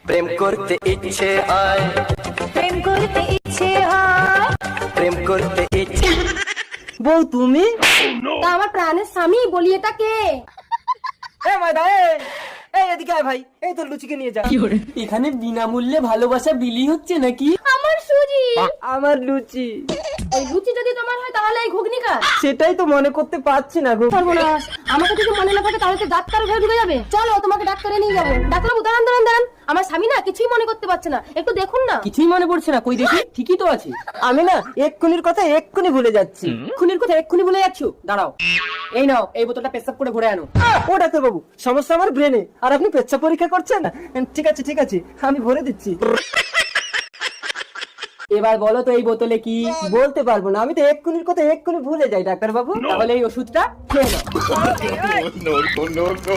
প্রেম করতে ইচ্ছে হয়, প্রেম করতে ইচ্ছে হয়। প্রেম করতে ইচ্ছে। বউ তুমি? তা আমার প্রাণের স্বামী, বলি এটা কে? এ মাইদা, এই এদিকে আয় ভাই, এই তোর লুচিকে নিয়ে যা। এখানে বিনামূল্যে ভালোবাসা বিলি হচ্ছে নাকি? আমার সুজি। আমার লুচি। ওই লুচি যদি তোমার হয় তাহলে এই ঘুগনি কার? সেটাই তো মনে করতে পারছি না গো। সর্বনাশ, আমাকে যদি মনে না থাকে তাহলে তো ডাক্তারের ঘরে ঢুকে যাবে। চলো তোমাকে ডাক্তারে নিয়ে যাবো। ডাক্তারবাবু দাঁড়ান দাঁড়ান দাঁড়ান, আমার স্বামী না কিছুই মনে করতে পারছে না, একটু দেখুন না। কিছুই মনে পড়ছে না? কই দেখি, ঠিকই তো আছে। আমি না এক্ষুনির কথা এক্ষুনি ভুলে যাচ্ছি। খুনির কথা এক্ষুনি ভুলে যাচ্ছ? দাঁড়াও, এই নাও, এই বোতলটা পেচ্ছাপ করে ভরে আনো। ও ডাক্তার বাবু, সমস্যা আমার ব্রেনে, আর আপনি পেচ্ছাপ পরীক্ষা করছেন? ঠিক আছে ঠিক আছে, আমি ভরে দিচ্ছি। এবার বলো তো এই বোতলে কি? বলতে পারবো না, আমি তো এক্ষুনির কথা এক্ষুনি ভুলে যাই ডাক্তার বাবু। তাহলে এই ওষুধটা খেয়ে নাও। No, no, no, no.